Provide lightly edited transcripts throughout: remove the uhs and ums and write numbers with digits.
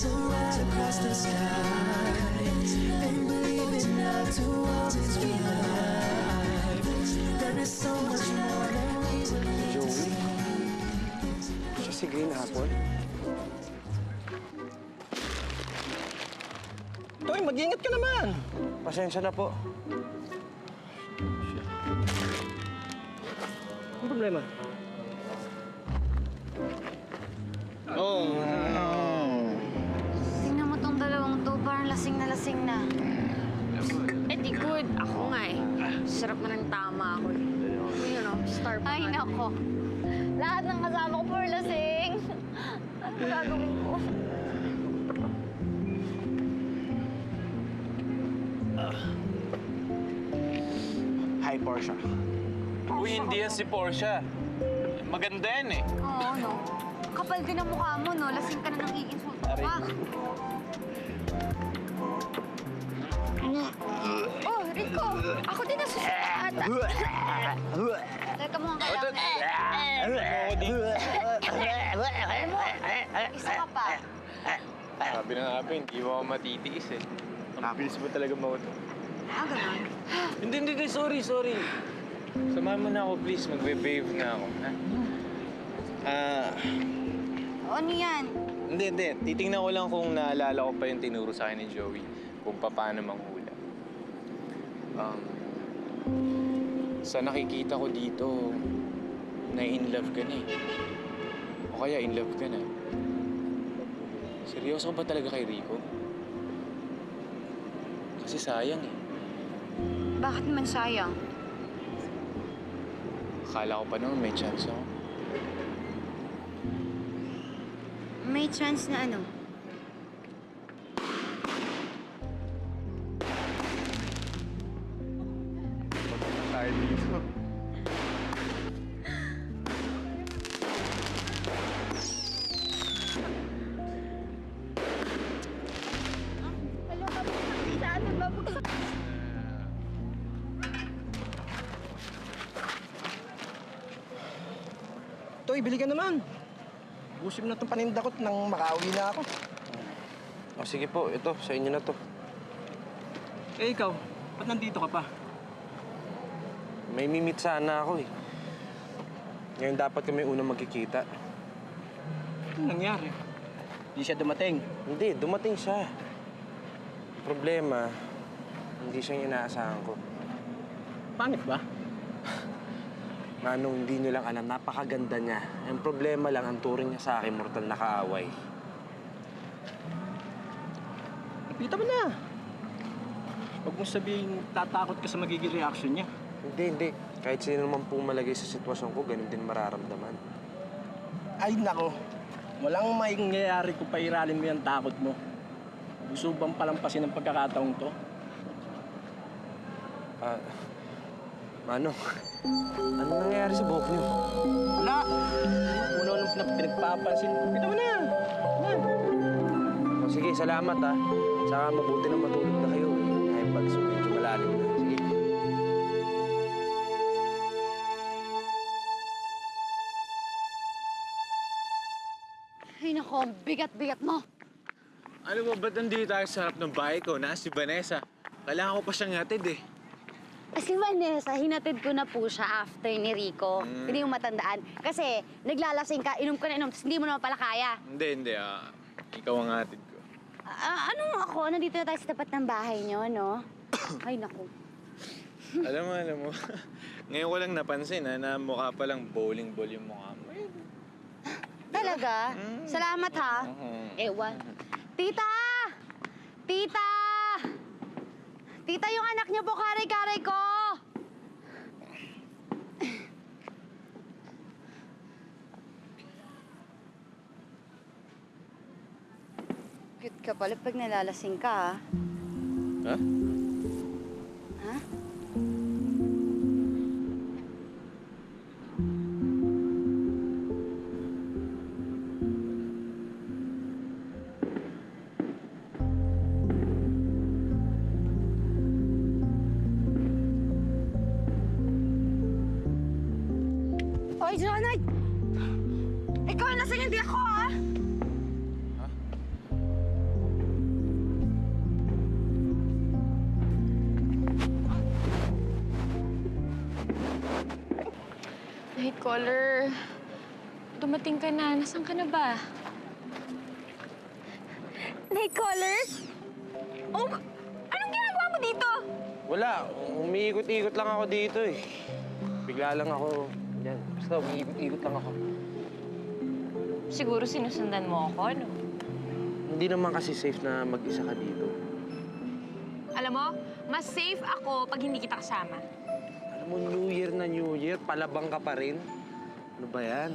so right across the sky. And believe in love to always be alive. There is so much more than we believe. Joey? Siya si Green hapon? Toy, mag-ingat ka naman! Pasensya na po. Ano problema? Oh. Tingnan mo tong dalawang to, parang lasing na. Eh di good. Ako nga eh. Sarap na ng tama ako eh. You know, star pa. Ay, nako. Lahat ng kasama ko puro lasing. Ano gagawin ko? Hi, Portia. Uy, hindi yan si Portia. Maganda yan eh. Oo, no. Kapal din ang mukha mo, no? Lasing ka na nang i-insulto ka. Oh, Rico! Ako din nasusulat. Teka mo ang kailangan. Isa ka pa. Sabi na nga, hindi mo ako matitiis eh. Ang bilis mo talaga mauto. Ah, ganun. Hindi, sorry. Samahan mo na ako, please. Magbe-behave na ako, ha? Ano yan? Hindi. Titingnan ko lang kung naalala ko pa yung tinuro sa akin ni Joey kung paano manghula. Sa nakikita ko dito, na in love ka na eh. O kaya in love ka na. Seryoso ka ba talaga kay Rico? Kasi sayang eh. Bakit naman sayang? Akala ko pa naman may chance ako. May chance na ano? Pagpunta tayo dito. Hello, saan na babagsak? Toy, bili ka naman. Busim na itong paninda ko nang makauwi na ako. O sige po, ito, sa inyo na to. Eh, ikaw, ba't nandito ka pa? May mimit sana ako eh. Ngayon dapat kami unang magkikita. Ano nangyari? Di siya dumating. Hindi, dumating siya. Problema, hindi siya yung inaasahan ko. Pangit ba? Manong, hindi nyo lang alam, napakaganda niya. Ang problema lang, ang turing niya sa akin, mortal na kaaway. Nakita mo na. Huwag mong sabihin, tatakot ka sa magiging reaction niya. Hindi. Kahit sino naman po malagay sa sitwasyon ko, ganun din mararamdaman. Ay, nako. Walang mangyayari kung pairalin mo yung takot mo. Gusto bang palampasin ang pagkakataong to? Manong, ano nangyayari sa buhok niyo? Wala! Una na pinagpapansin. Kita mo na! Yan. O sige, salamat ha. Saka mabuti na matulog na kayo. Ay, pag medyo malalim na. Sige. Ay, nako. Bigat-bigat mo. Ano ba, ba't nandito tayo sa harap ng bahay ko na si Vanessa? Kailangan ko pa siyang hatid eh. Si Vanessa, hinatid ko na po siya after ni Rico. Hindi mo matandaan. Kasi naglalasing ka, inom ka na inom, tapos hindi mo naman pala kaya. Hindi. Ikaw ang hatid ko. Anong ako? Nandito na tayo sa tapat ng bahay niyo, no? Ay, naku. Alam mo. Ngayon ko lang napansin na mukha palang bowling ball yung mukha mo. Talaga? Salamat, ha? Ewan. Tita! Tita, yung anak niyo po, karay-karay ko! Cute ka pala pag nalalasing ka, ha? Ha? Ha? Oy, Jonah! Ikaw ang lasing, hindi ako, ha? Caller, dumating ka na. Nasaan ka na ba? Nightcaller? Oh, anong ginagawa mo dito? Wala, umiikot-ikot lang ako dito eh. Bigla lang ako, yan, basta umiikot-ikot lang ako. Siguro sinusundan mo ako, no? Hindi naman kasi safe na mag-isa ka dito. Alam mo, mas safe ako pag hindi kita kasama. Alam mo, New Year, palabang ka pa rin. Ano ba yan?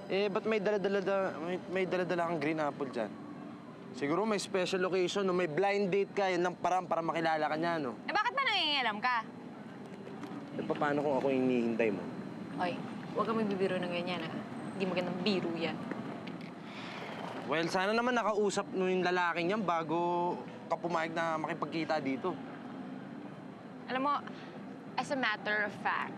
Eh, ba't may dala-dala kang green apple dyan? Siguro may special occasion, no? May blind date ka, yun lang para makilala ka niya, no? Eh, bakit ba nangingialam ka? Eh, paano kung ako yung hinihintay mo? Hoy, huwag kang magbibiro ng ganyan, ha? Hindi magandang biro yan. Well, sana naman nakausap mo yung lalaking yan bago ka pumayag na makipagkita dito. Alam mo, as a matter of fact,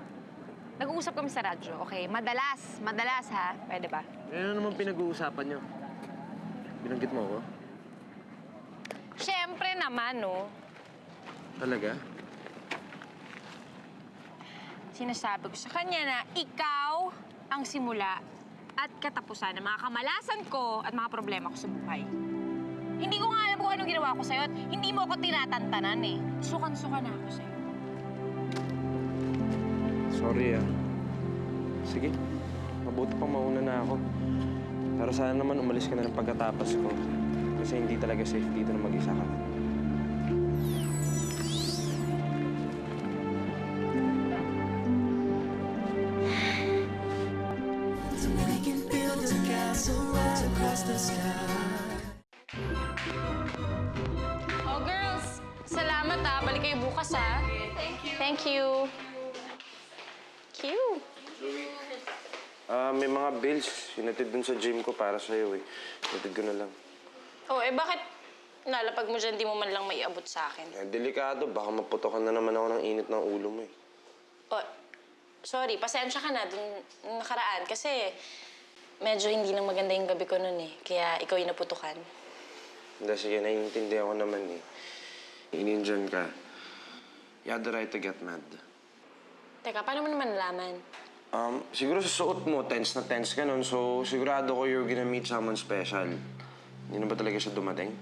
nag-uusap kami sa radyo, okay? Madalas ha? Pwede ba? Ano naman pinag-uusapan niyo? Binanggit mo ako? Siyempre naman, no? Talaga? Sinasabi ko sa kanya na ikaw ang simula at katapusan ng mga kamalasan ko at mga problema ko sa buhay. Hindi ko nga alam kung anong ginawa ko sa'yo at hindi mo ako tinatantanan eh. Sukan-suka na ako sa'yo. Sorry, ah. Sige, mabuti pang mauna na ako. Pero sana naman umalis ka na ng pagkatapos ko. Kasi hindi talaga safe dito na mag-isa ka. So we can build a castle right across the sky. Oh, girls! Salamat ah. Balik kayo bukas ah. Thank you. Cute. May mga bills. Sinatid dun sa gym ko para sa'yo eh. Sinatid ko na lang. Oh, eh bakit nalapag mo dyan, di mo man lang maiabot sa akin? Eh, delikado. Baka maputokan na naman ako ng init ng ulo mo eh. Oh, sorry, pasensya ka na dun nakaraan kasi medyo hindi nang maganda yung gabi ko nun eh. Kaya ikaw yung naputukan. Hindi, sige, naiintindihan ko naman eh. Inindiyan ka. You had the right to get mad. Teka, paano mo naman nalaman? Siguro sa suot mo, tense na tense ka nun. So, sigurado ko you're gonna meet someone special. Hindi na ba talaga siya dumating?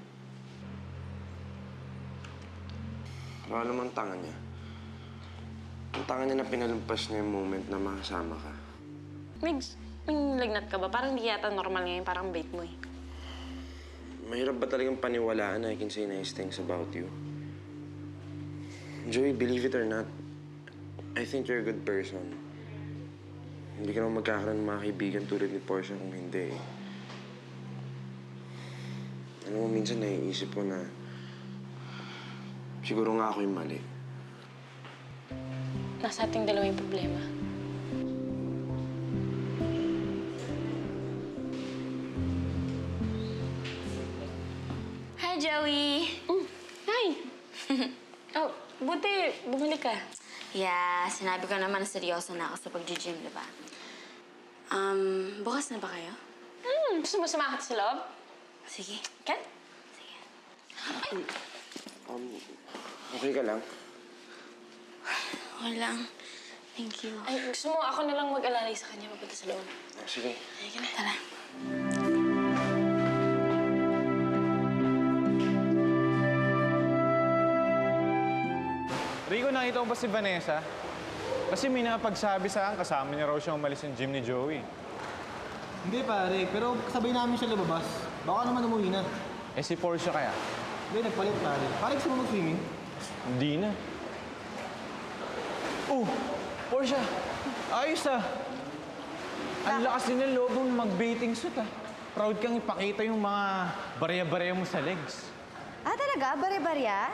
Pero alam mo ang tanga niya. Ang tanga niya na pinalumpas niya yung moment na makasama ka. Migs, may lagnat ka ba? Parang di yata normal ngayon, parang bait mo eh. Mahirap ba talagang paniwalaan na I can say nice things about you? Joey, believe it or not, I think you're a good person. Hindi ka naman magkakaroon ng mga kaibigan tulad ni Portia kung hindi eh. Alam mo, minsan naiisip ko na siguro nga ako yung mali. Nasa ating dalawa yung problema. Hi, Joey! Hi! Oh, buti bumili ka. Yeah, sinabi ko naman na seryoso na ako sa pag-gym, di ba? Bukas na ba kayo? Gusto mo sumakat sa loob? Sige. Kan? Okay ka lang? Okay lang. Thank you. Ay, gusto mo ako na lang mag-alalay sa kanya papunta sa loob. Sige. Ay, ka na. Tara. Rico, nakita mo ba si Vanessa? Kasi may napagsabi sa akin, kasama niya raw siyang umalis ng gym ni Joey. Hindi pare, pero sabay namin siya lumabas. Baka naman umuwi na. Eh si Portia kaya? Hindi, nagpalit pare. Pare, gusto mo mag-swimming? Hindi na. Oh, Portia! Ayos ah! Ang lakas din ng loob mong mag-bathing suit ah. Proud kang ipakita yung mga barya-barya mo sa legs. Ah, talaga? Bare-barya?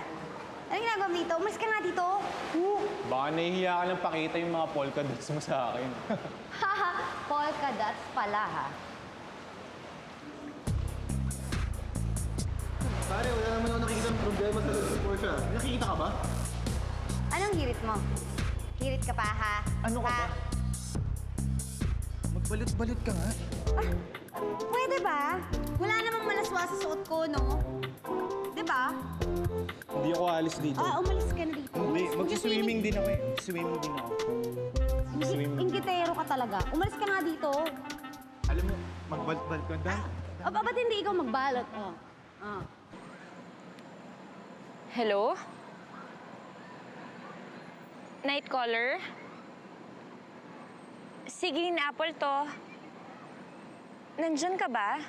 Ano ginagawa mo dito? Umalis ka nga dito. Baka nahihiya ka lang pakita yung mga polka dots mo sa akin. Haha, polka dots pala ha. Pare, wala naman ako nakikita ng problema sa loob sa Porsche. Nakikita ka ba? Anong hirit mo? Hirit ka pa ha? Ano ka ba? Magbalit-balit ka nga. Ah, pwede ba? Wala namang malaswa sa suot ko, no? Di ba? Hindi ako alis dito. Ah, umalis ka na dito. Hindi, Umalis- mag-swimming din ako eh. Swimming din ako. Ingkitero ka talaga. Umalis ka nga dito. Alam mo, magbalbal ka na. Ba't hindi ikaw magbalot? Oh. Ah. Hello? Night caller? Si Green Apple to. Nandyan ka ba?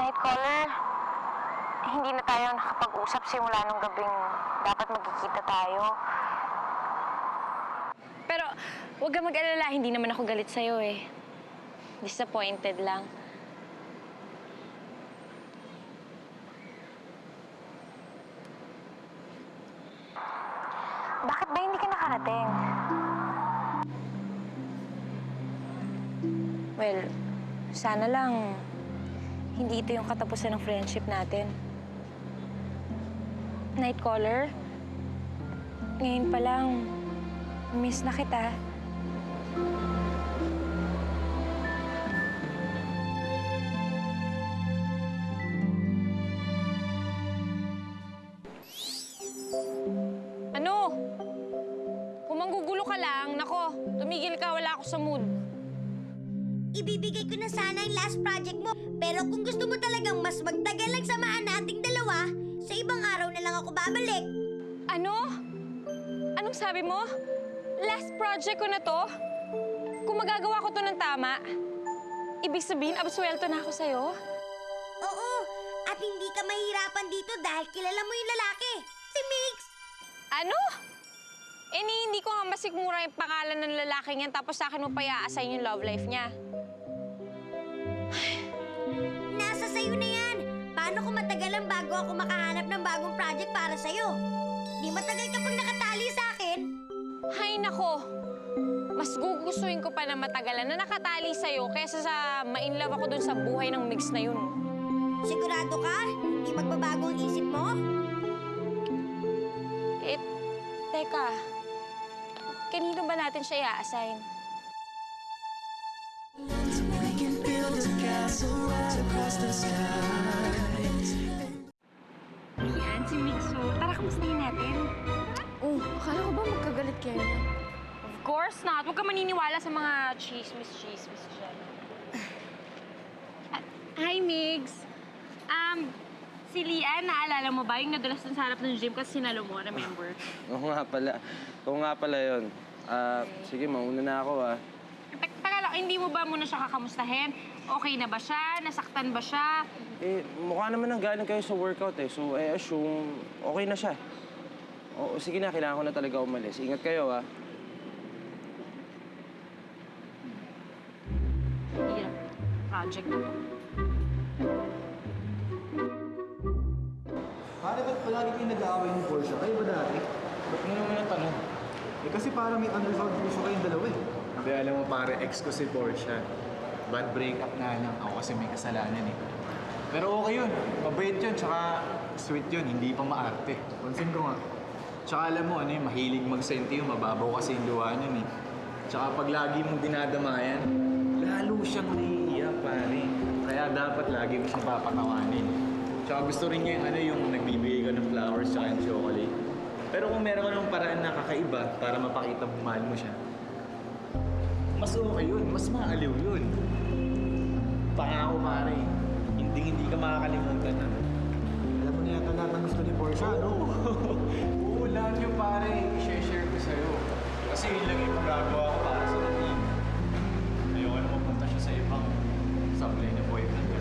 Night caller, hindi na tayo nakapag-usap simula nung gabing dapat magkikita tayo. Pero huwag ka mag-alala, hindi naman ako galit sa'yo eh. Disappointed lang. Bakit ba hindi ka nakarating? Well, sana lang hindi ito yung katapusan ng friendship natin. Night caller, ngayon pa lang, miss na kita. Ano? Kung manggugulo ka lang, nako, tumigil ka, wala ako sa mood. Ibibigay ko na sana yung last project mo. Pero kung gusto mo talagang mas magtagal ang samahan nating dalawa, sa ibang araw na lang ako babalik. Ano? Anong sabi mo? Last project ko na to? Kung magagawa ko to ng tama, ibig sabihin, absuelto na ako sa'yo? Oo, at hindi ka mahirapan dito dahil kilala mo yung lalaki, si Mix. Ano? Hindi ko nga masikmura yung pangalan ng lalaking yan tapos sa akin mo pa i-assign yung love life niya. Nasa sayo na yan. Paano kung matagalan bago ako makahanap ng bagong project para sa'yo? Di matagal ka pang nakatali sa akin. Hay nako, mas gugustuhin ko pa na matagalan na nakatali sa'yo kaysa sa ma-inlove ako dun sa buhay ng Mix na yun. Sigurado ka? Hindi magbabago ang isip mo? Teka, kanino ba natin siya i-assign? We can build a castle right across the sky. Ayan, si Mixo. Tara, kamustahin natin. Oh, akala ko ba magkagalit kayo? Of course not. Huwag ka maniniwala sa mga chismis dyan. Hi, Migs. Si Lian, naalala mo ba yung nadulas dun sa harap ng gym kasi sinalo mo, remember? Oo nga pala yun. Sige, mauna na ako Teka lang, hindi mo ba muna siya kakamustahin? Okay na ba siya? Nasaktan ba siya? Mukha naman nang galing kayo sa workout eh. So, I assume okay na siya. Oo, sige na, kailangan ko na talaga umalis. Ingat kayo, Hirap. Project na to. Pare, ba't palagi kayo nag-aaway ni Portia? Kayo ba dati? Ba't mo naman natanong? Kasi parang may unresolved issue kayong dalawa eh. Hindi, alam mo pare, ex ko si Portia. Bad breakup na lang. Ako kasi may kasalanan eh. Pero okay yun. Mabait yun, tsaka sweet yun. Hindi pa maarte. Pansin ko nga. Tsaka alam mo, mahilig magsenti yun. Mababaw kasi yung luha nun eh. Tsaka pag lagi mong dinadamayan, lalo siyang naiiyak, pare. Kaya dapat lagi mo siyang papatawanin. Tsaka gusto rin niya yung nagbibigay ka ng flowers tsaka yung chocolate. Pero kung meron ka ng paraan na kakaiba para mapakita mo mahal mo siya, mas okay yun, mas maaliw yun. Pangako pare, hindi ka makakalimutan na. Alam mo na yata lahat ng gusto ni Portia, no? Oo, lahat yung pare, i-share ko sa'yo. Kasi yun lang yung magagawa ko para sa team. Ayoko na mapunta siya sa ibang supply na boyfriend niya.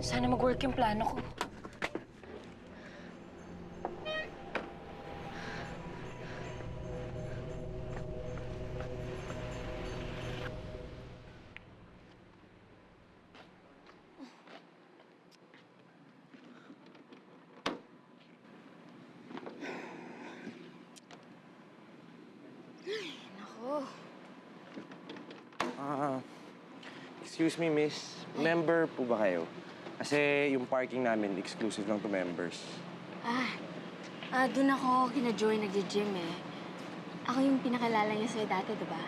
Sana mag-work yung plano ko. Excuse me, miss. Member po ba kayo? Kasi yung parking namin, exclusive lang to members. Doon ako kina Joy nag-gym eh. Ako yung pinakilala niya sa'yo dati, diba?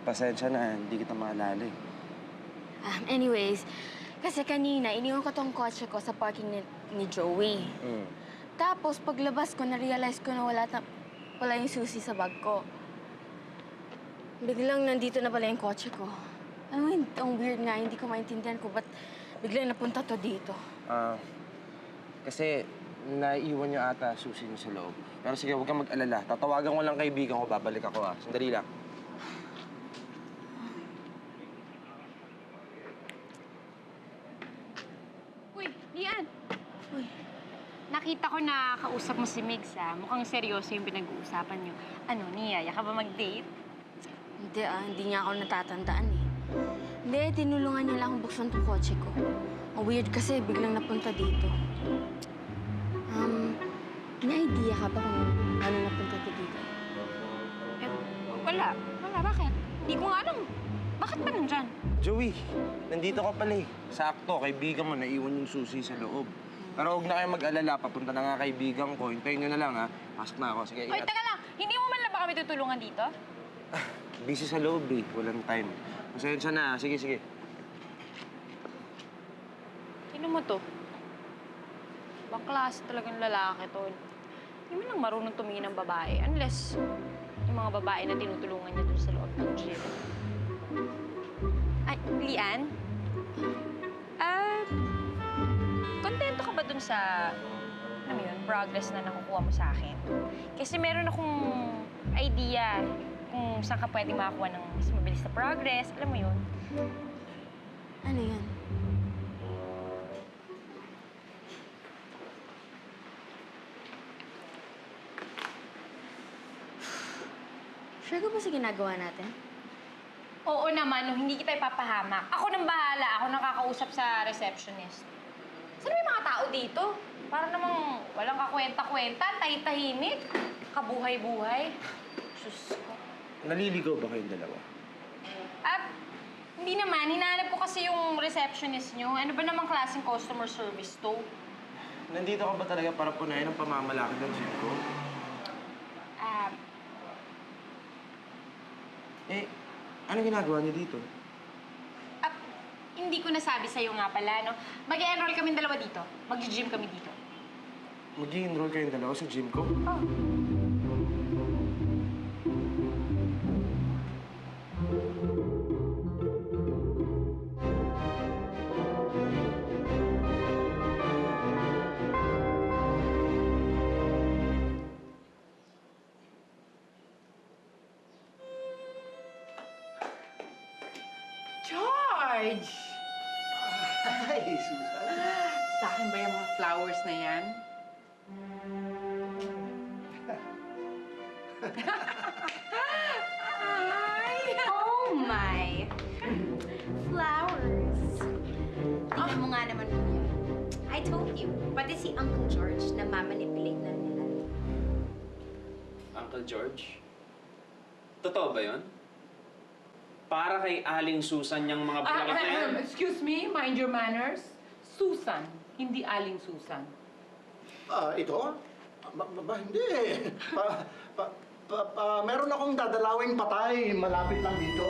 Pasensya na, hindi kita maalala eh. Anyways, kasi kanina, iniwan ko tong kotse ko sa parking ni Joey. Tapos, paglabas ko, na-realize ko na wala yung susi sa bag ko. Biglang nandito na pala yung kotse ko. Alam mo, ang weird nga, hindi ko maintindihan ko ba't biglang napunta to dito. Kasi naiwan niyo ata susi niyo sa loob. Pero sige, huwag kang mag-alala. Tatawagan ko lang kaibigan ko, babalik ako ah. Sandali lang. Uy, Lian! Uy, nakita ko na kausap mo si Migs, ah. Mukhang seryoso yung pinag-uusapan niyo. Ano, niyaya ka ba mag-date? Hindi niya ako natatandaan eh. Hindi, tinulungan niya lang akong buksan tong kotse ko. Ang weird kasi, biglang napunta dito. May idea ka ba kung ano napunta to dito? Eh, wala. Wala, bakit? Hindi ko nga alam. Bakit ba nandyan? Joey, nandito ka pala eh. Sakto, kaibigan mo, naiwan yung susi sa loob. Pero huwag na kayo mag-alala, papunta na nga kaibigan ko. Hintayin nyo na lang ha. Pasok na ako. Sige, Uy, ingat. teka lang! Hindi mo man lang ba kami tutulungan dito? Busy sa loob eh. Walang time. Pasensya na. Sige, sige. Sino mo to? Ibang klase talagang lalaki to. Hindi mo lang marunong tumingin ng babae. Unless yung mga babae na tinutulungan niya dun sa loob ng gym. Ay, Lian? Kontento ka ba dun sa, alam mo yun, progress na nakukuha mo sa akin? Kasi meron akong idea kung saan ka pwede makakuha ng mas mabilis na progress. Alam mo yun? Ano yan? Sure ka ba sa ginagawa natin? Oo naman, no, hindi kita ipapahamak. Ako nang bahala. Ako nang kakausap sa receptionist. Saan may mga tao dito? Para namang walang kakwenta-kwenta, tahimik, kabuhay-buhay. Sus ko. Naliligaw ba kayong dalawa? At hindi naman, hinahanap ko kasi yung receptionist nyo. Ano ba namang klaseng customer service to? Nandito ka ba talaga para punayan ang pamamalaki ng gym ko? Ano ginagawa niyo dito? Hindi ko nasabi sa'yo nga pala, no? Mag-enroll kami dalawa dito. Mag-gym kami dito. Mag-i-enroll kayong dalawa sa gym ko? Oh. George! Ay, Susan. Sa akin ba yung mga flowers na yan? Oh my! Flowers! Tingnan mo nga naman po yun. I told you, pati si Uncle George na mamanipulate na nila. Uncle George? Totoo ba yun? Para kay Aling Susan yung mga bulaklak na yan. Excuse me, mind your manners. Susan, hindi Aling Susan. Ito? Hindi. Meron akong dadalawing patay. Malapit lang dito.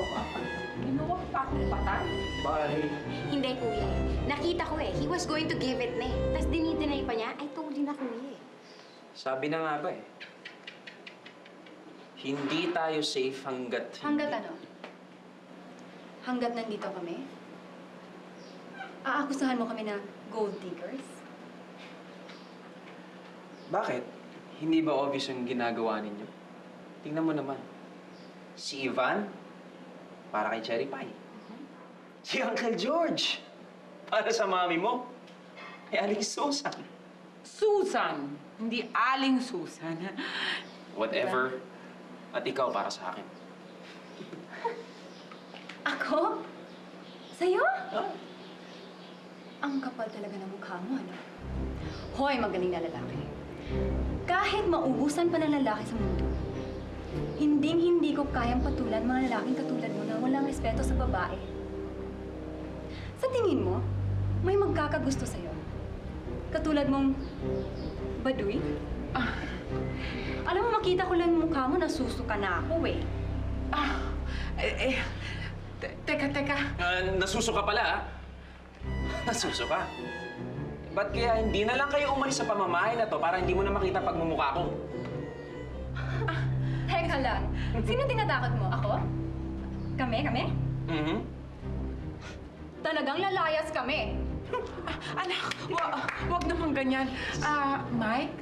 Ginawa pa akong patay. Bye. Hindi, kuya. Nakita ko eh. He was going to give it na eh. Tapos dinideny pa niya. I told you na, kuya eh. Sabi na nga ba eh. Hindi tayo safe hanggat... Hanggat ano? Hanggat nandito kami? Aakusahan mo kami na gold diggers? Bakit? Hindi ba obvious yung ginagawa ninyo? Tingnan mo naman. Si Ivan, para kay Cherry Pie. Si Uncle George, para sa mami mo. Kay Aling Susan. Susan, hindi Aling Susan. Whatever. At ikaw para sa akin. Ako? Sa'yo? Ang kapal talaga ng mukha mo, ano? Hoy, magaling na lalaki. Kahit maubusan pa ng lalaki sa mundo, hinding-hindi ko kayang patulan mga lalaking katulad mo na walang respeto sa babae. Sa tingin mo, may magkakagusto sa'yo. Katulad mong baduy? Alam mo, makita ko lang yung mukha mo, nasusuka na ako eh. Teka. Nasusuka pala, ah. Nasusuka? Ba't kaya hindi na lang kayo umalis sa pamamahay na to para hindi mo na makita pagmumukha ko? Teka lang. Sino tinatakot mo? Ako? Kami? Mhm. Talagang lalayas kami. Anak, wag naman ganyan. Mike,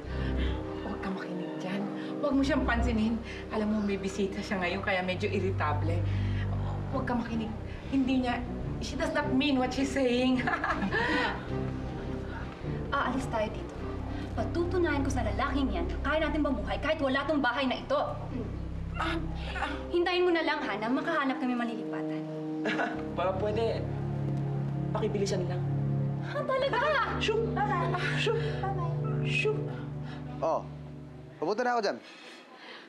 huwag ka makinig dyan. Huwag mo siyang pansinin. Alam mo, may bisita siya ngayon, kaya medyo irritable. Huwag ka makinig. Hindi niya, she does not mean what she's saying. Aalis tayo dito. Patutunayan ko sa lalaking yan na kaya natin mabuhay kahit wala tong bahay na ito. Hintayin mo na lang, ha, na makahanap kami malilipatan. Pwede. Pakibilisan lang. Talaga? Shoot! Shoot! Shoot! Oh, papunta na ako dyan.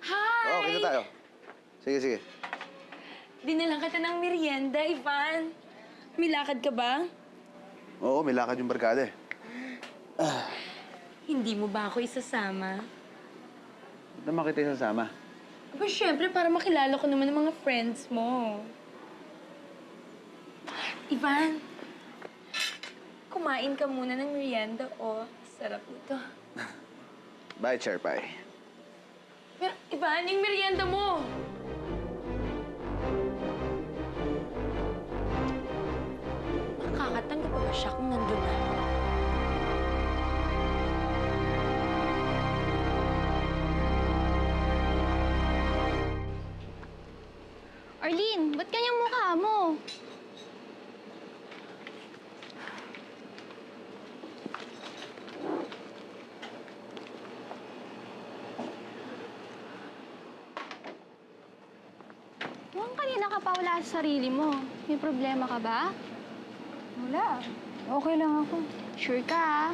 Hi! Oo, kita tayo. Sige. Dinalang kita ng merienda, Ivan. May lakad ka ba? Oo, may lakad yung barkada eh. Hindi mo ba ako isasama? Ba't naman kita isasama? Aba, syempre, para makilala ko naman ang mga friends mo. Ivan, kumain ka muna ng merienda, oh. Sarap nito. Bye, Cherpay. Pero, Ivan, yung merienda mo! Makakatanggap pa ba siya kung nandun na? Arlene, ba't kanyang mukha mo? Mukhang kanina ka pa wala sa sarili mo. May problema ka ba? Wala. Okay lang ako. Sure ka, ah?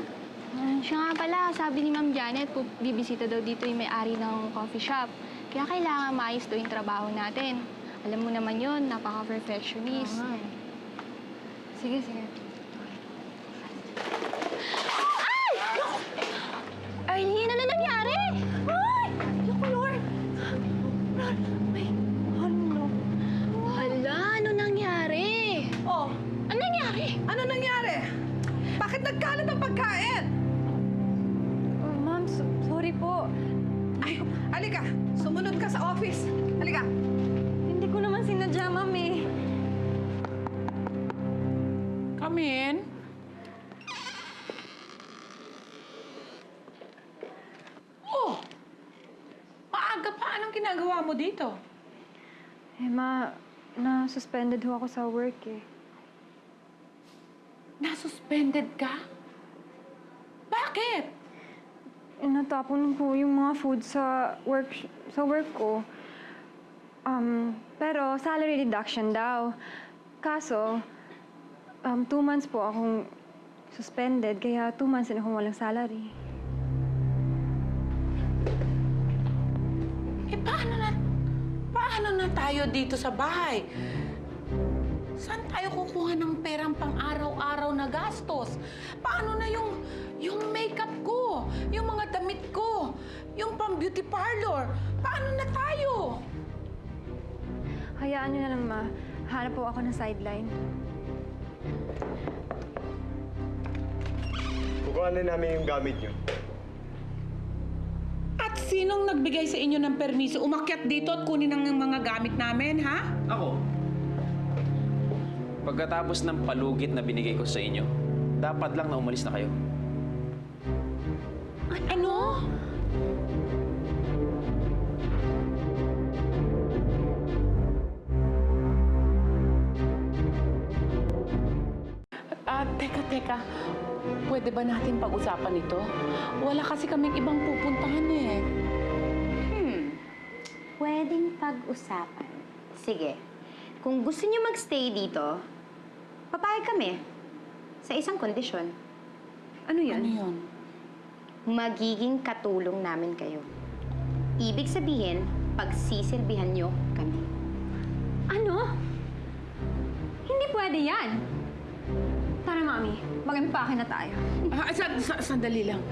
Siya nga pala, sabi ni Ma'am Janet, bibisita daw dito yung may-ari ng coffee shop. Kaya kailangan maayos daw yung trabaho natin. Alam mo naman yun, napaka-perfectionist. Sige. Ay! Arlene, ano nangyari? Ay! Naku, Lord! Ay, ano? Hala, ano nangyari? Oh, Ano nangyari? ano nangyari? Bakit nagkalat ang pagkain? Ma'am, sorry po. Ay, halika. Sumunod ka sa office. Halika. Hindi ko naman sinadya, ma'am, eh. Come in. Oh! Maaga pa. Anong ginagawa mo dito? Na-suspended ho ako sa work, eh. Nasuspended ka? Bakit? Natapon ko yung mga food sa work ko. Pero salary reduction daw. Kaso, 2 months po akong suspended, kaya 2 months din akong walang salary. Paano na tayo dito sa bahay? Saan tayo kukuha ng perang pang-araw-araw na gastos? Paano na yung makeup ko, yung mga damit ko, yung pang-beauty parlor? Paano na tayo? Hayaan niyo na lang, ma. Hanap po ako ng sideline. Kukuha na namin yung gamit nyo. At sinong nagbigay sa inyo ng permiso umakyat dito at kunin ang mga gamit namin, ha? Ako. Pagkatapos ng palugit na binigay ko sa inyo, dapat lang na umalis na kayo. Ano? Teka. Pwede ba natin pag-usapan ito? Wala kasi kaming ibang pupuntahan eh. Pwedeng pag-usapan. Sige. Kung gusto niyo magstay dito, papayag kami. Sa isang kondisyon. Ano yan? Ano yun? Magiging katulong namin kayo. Ibig sabihin, pagsisilbihan niyo kami. Ano? Hindi pwede yan. Tara, Mami. Mag-impake na tayo. Sandali lang.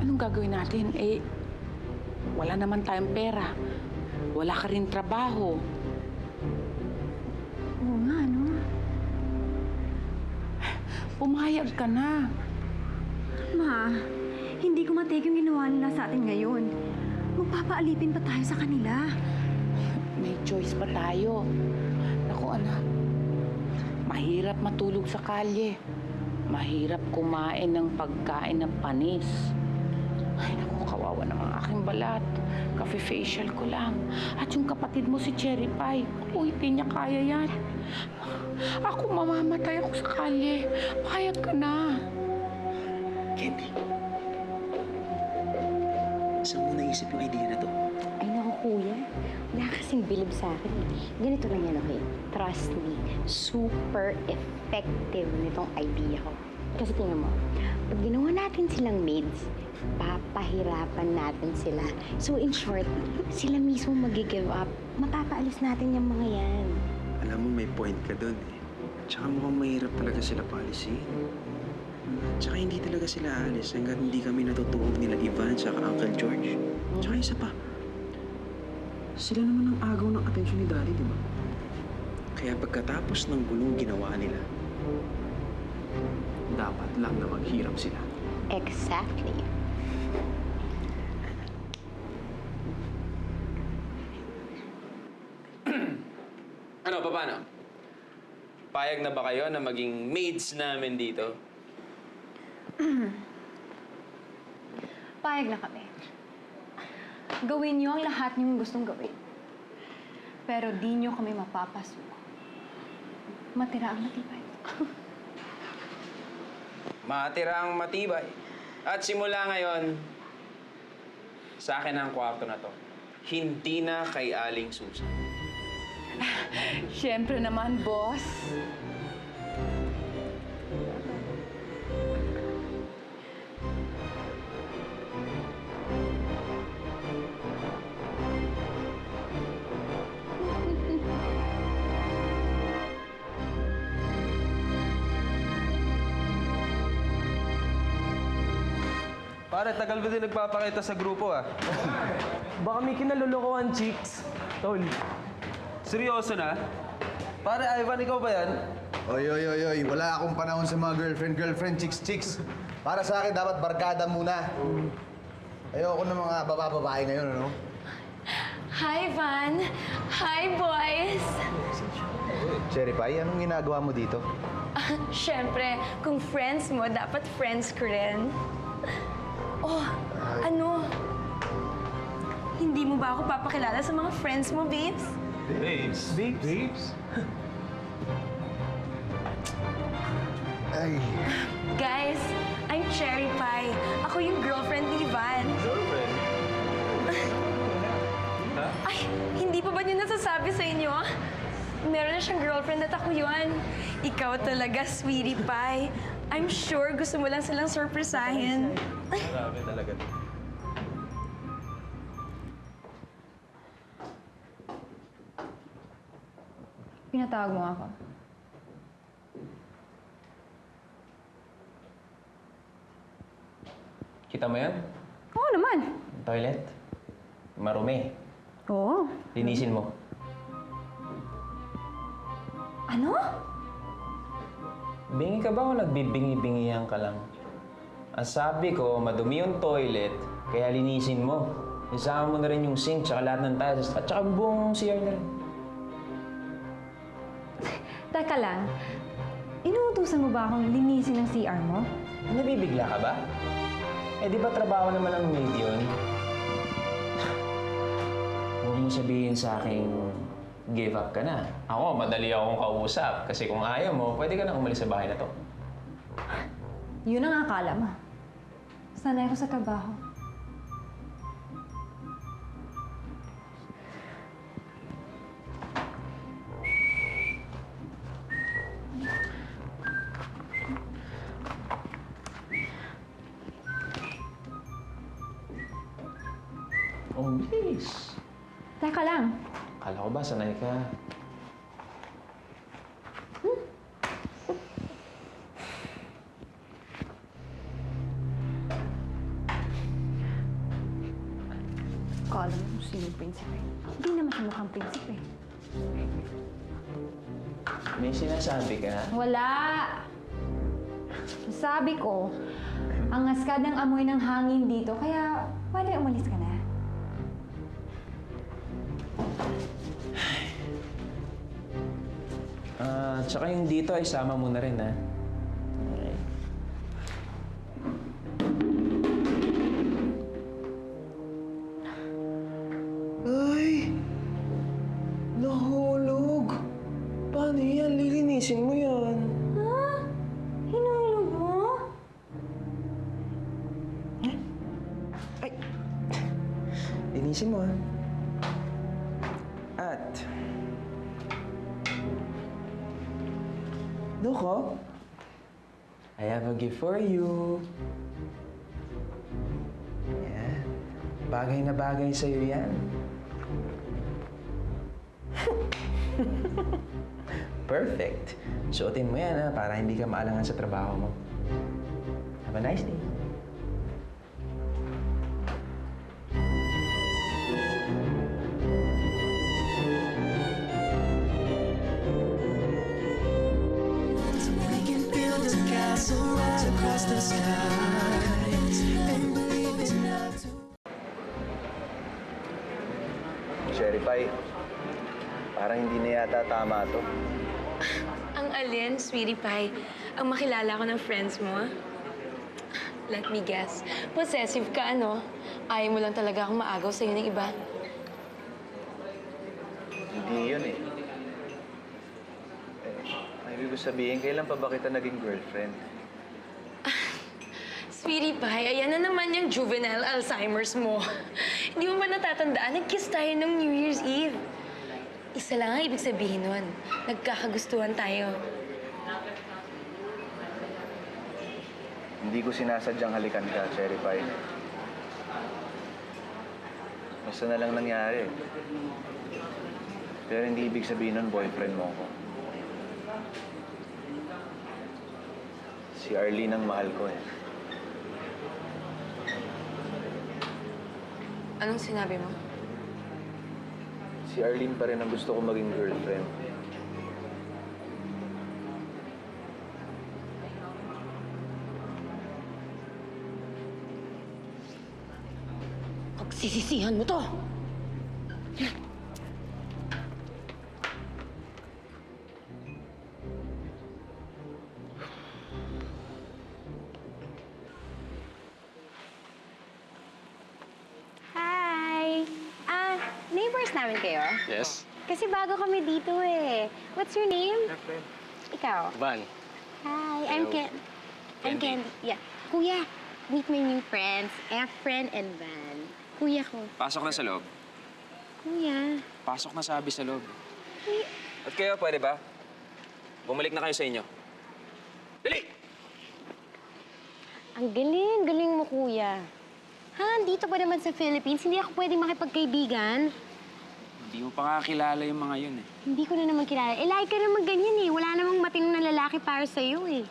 Anong gagawin natin? Eh, wala naman tayong pera. Wala ka rin trabaho. Oo nga, no? Pumayag ka na. Ma, hindi ko matake yung ginawa nila sa atin ngayon. Magpapaalipin pa tayo sa kanila. May choice pa tayo. Naku, anak. Mahirap matulog sa kalye. Mahirap kumain ng pagkain ng panis. Ay, naku, kawawa naman aking balat. Cafe-facial ko lang. At yung kapatid mo si Cherry Pie, uy, di niya kaya yan. Ako, mamamatay ako sa kalye. Payag ka na. Candy. Saan mo naisip yung idea na to? Ay naku kuya, wala kasing bilib sa akin. Ganito lang yan, okay? Trust me, super effective nitong idea ko. Kasi tingnan mo, pag ginawa natin silang maids, papahirapan natin sila. So in short, sila mismo mag-give up. Mapapaalis natin yung mga yan. Alam mo, may point ka dun eh. Tsaka mukhang mahirap talaga sila paalisin. Tsaka hindi talaga sila aalis hanggat hindi kami natutuog nila Ivan tsaka Uncle George. Tsaka isa pa, sila naman ang agaw ng atensyon ni Daddy, di ba? Kaya pagkatapos ng gulong ginawa nila, dapat lang na maghirap sila. Exactly. Ano, paano? Payag na ba kayo na maging maids namin dito? Payag na kami. Gawin niyo ang lahat niyong gustong gawin. Pero di niyo kami mapapasuko. Matira ang matibay. Matirang matibay. At simula ngayon, sa akin ang kwarto na to. Hindi na kay Aling Susan. Siyempre naman, boss. Pare, tagal mo din nagpapakita sa grupo ah. Baka may kinalulukuhan, chicks. Tol. Seryoso na? Pare, Ivan, ikaw ba yan? Oy. Wala akong panahon sa mga girlfriend, chicks. Para sa akin, dapat barkada muna. Ayoko ng mga babae ngayon, ano? Hi, Van. Hi, boys. Cherry Pie, anong ginagawa mo dito? Siyempre, kung friends mo, dapat friends ko rin. Oh, ano? Hindi mo ba ako papakilala sa mga friends mo, babes? Babes? Ay. Guys, I'm Cherry Pie. Ako yung girlfriend ni Van. Girlfriend? Ay, hindi pa ba niya nasasabi sa inyo? Meron na siyang girlfriend at ako yun. Ikaw talaga, sweetie pie. I'm sure gusto mo lang silang surprisahin. Grabe talaga. Pinatawag mo ako. Kita mo yan? Oo naman. Toilet? Marumi. Oo. Linisin mo. Ano? Bingi ka ba o nagbibingi-bingihan ka lang? Ang sabi ko, madumi yung toilet, kaya linisin mo. Isama mo na rin yung sink, tsaka lahat ng tiles, at tsaka buong CR na rin. Teka lang. Inuutusan mo ba akong linisin ng CR mo? Nabibigla ka ba? Eh, di ba trabaho naman ng maid yun? Huwag mo sabihin sa akin, give up ka na. Ako, madali akong kausap. Kasi kung ayaw mo, pwede ka na umalis sa bahay na to. Yun ang akala mo. Sanay ako sa trabaho. Oh, bilis. Teka lang. Akala ko ba, sanay ka? prinsipe. Hindi naman siya mukhang prinsipe. May sinasabi ka? Wala! Sabi ko, ang askad ng amoy ng hangin dito, kaya pwede umalis ka na. Tsaka yung dito ay sama mo na rin, ha? Okay. Ay! Nahulog! Paano yan? Lilinisin mo yan. Ha? Hinulog mo? Ay! Linisin mo, ha? At... Look, I have a gift for you. Yan. Bagay na bagay sa'yo yan. Perfect. Suotin mo yan, ha, para hindi ka maalangan sa trabaho mo. Have a nice day. We can build a castle right across the sky and believe enough to. Cherry Pie, parang hindi na yata tama to. Ang alin, sweetie pie, ang makilala ko ng friends mo, ah. Let me guess. Possessive ka, ano? Ayaw mo lang talaga akong maagaw sa'yo ng iba. Hindi yun eh. Ibig ko sabihin, kailan pa ba kita naging girlfriend? Sweetie pie, ayan na naman yung juvenile Alzheimer's mo. Hindi mo ba natatandaan? Nag-kiss tayo nung New Year's Eve. Isa lang ang ibig sabihin nun. Nagkakagustuhan tayo. Hindi ko sinasadyang halikan ka, Cherry Pie. Basta na lang nangyari. Pero hindi ibig sabihin nun boyfriend mo ko. Si Arlene ang mahal ko eh. Anong sinabi mo? Si Arlene pa rin ang gusto ko maging girlfriend. Pagsisisihan mo to! Hi! Neighbors namin kayo? Yes? Kasi bago kami dito eh. What's your name? Ikaw? Van. Hi, I'm Candy. Yeah. Kuya, meet my new friends, Efren and Van. Kuya ko. Pasok na sa loob. Kuya. Pasok na sabi sa loob. At kayo, pwede ba? Bumalik na kayo sa inyo. Dali! Ang galing mo, kuya. Ha, dito pa naman sa Philippines, hindi ako pwedeng makipagkaibigan. Hindi mo pa kakilala yung mga yun, eh. Hindi ko na naman kilala. Like ka naman ganyan eh. Wala namang matinong na lalaki para sa'yo eh.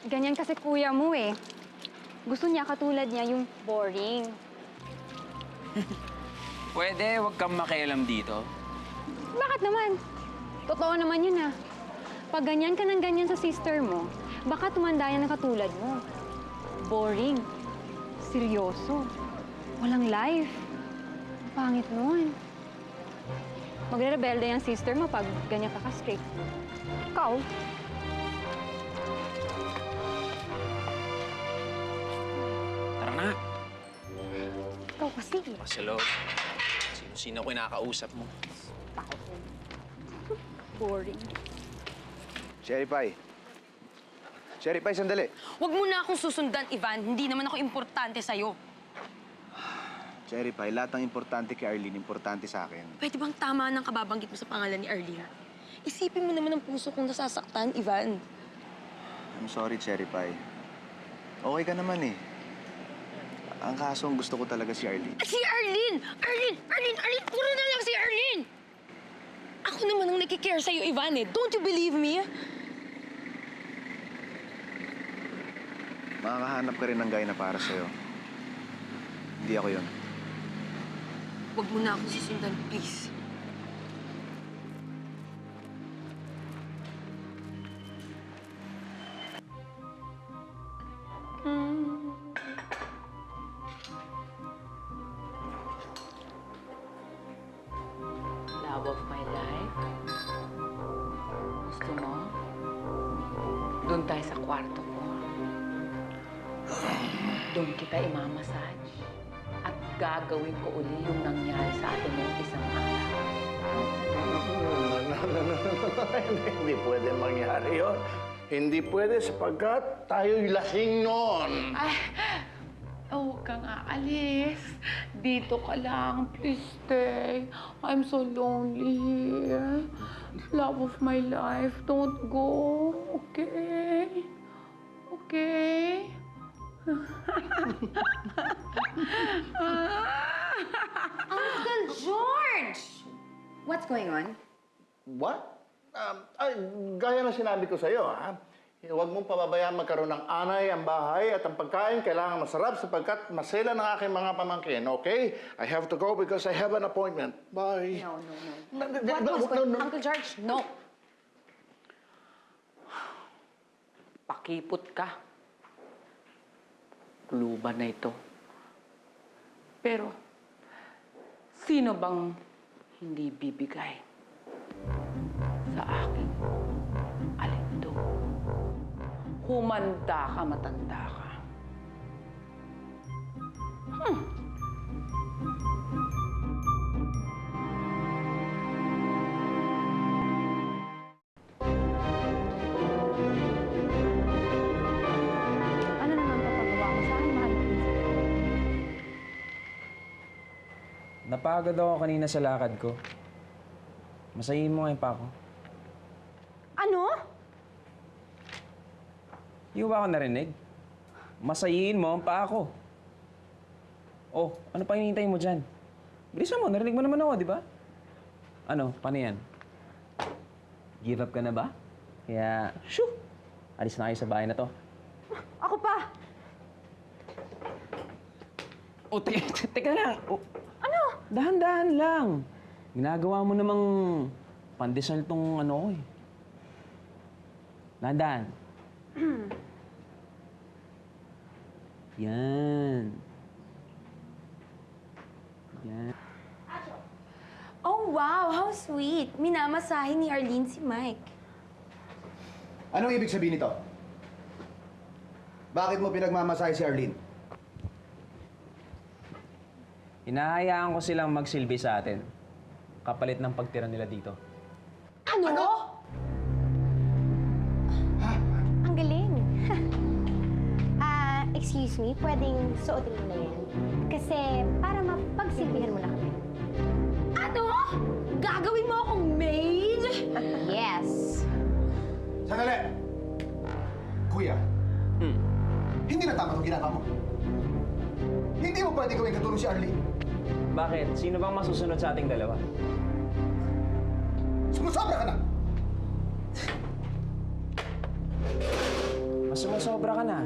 Ganyan kasi kuya mo eh. Gusto niya katulad niya yung boring. Pwede, huwag kang makialam dito. Bakit naman? Totoo naman yun ah. Pag ganyan ka ng ganyan sa sister mo, baka tumanda yan ng katulad mo. Boring. Seryoso. Walang life. Pangit nun. Magre-rebelde yung sister mo pag ganyan ka ka-straight. Ikaw? Tara na. Ikaw kasi. Sa loob. Sino kinakausap mo? Boring. Cherry Pie. Cherry Pie, sandali. Huwag mo na akong susundan, Ivan. Hindi naman ako importante sa'yo. Cherry Pie, lahat ng importante kay Arlene, importante sa akin. Pwede bang tama ng kababanggit mo sa pangalan ni Arlene? Isipin mo naman ang puso kong nasasaktan, Ivan. I'm sorry, Cherry Pie. Okay ka naman eh. Ang kaso, ang gusto ko talaga si Arlene. Si Arlene! Arlene! Puro na lang si Arlene! Ako naman ang nakikare sa'yo, Ivan eh. Don't you believe me? Makakahanap ka rin ng guy na para sa'yo. Hindi ako yun. Huwag mo na ako susundan, please. Love of my life. Gusto mo? Doon tayo sa kwarto ko. Doon kita imamassage. At gagawin ko uli yung nangyari sa atin noong isang araw. Hindi pwede mangyari yun. Hindi pwede sapagkat tayo'y lasing noon. Ay, huwag kang aalis. Dito ka lang. Please stay. I'm so lonely here. Love of my life, don't go. Okay? Okay? Uncle George! What's going on? What? Ay, gaya na sinabi ko sa'yo, ha? Huwag mong pababayaan magkaroon ng anay ang bahay at ang pagkain kailangan masarap sapagkat masela ng aking mga pamangkin, okay? I have to go because I have an appointment. Bye. No. What was going on? Uncle George, no. Pakipot ka. Luba na ito. Pero, sino bang hindi bibigay sa akin alindog? Humanda ka, matanda ka. Ano naman papagawa mo sa akin, mahal na prinsip? Napagod ako kanina sa lakad ko. Masayin mo ngayon pa ako. Ano? Hindi ko ba ako narinig? Masayin mo ang pa ako. Oh, ano pa hinihintay mo dyan? Bilisan mo, narinig mo naman ako, di ba? Ano, paano yan? Give up ka na ba? Kaya, shoo! Alis na kayo sa bahay na to. Ako pa! Oh, teka lang. Oh, Ano? dahan-dahan lang. Ginagawa mo namang pandesal tong ano ko eh. Dahan-dahan. Yan. Yan. Oh, wow! How sweet! Minamasahe ni Arlene si Mike. Anong ibig sabihin nito? Bakit mo pinagmamasahe si Arlene? Hinahayaan ko silang magsilbi sa atin. Kapalit ng pagtira nila dito. Ano? Ang galing. Excuse me, pwedeng suotin mo na yan. Kasi para mapagsilbihan mo na kami. Ano? Gagawin mo akong maid? Yes. Sandali! Kuya, hindi na tama itong ginagawa mo. Hindi mo pwede gawin katulong si Arlene. Bakit? Sino bang masusunod sa ating dalawa? Sumusobra ka na! Mas sumasobra ka na.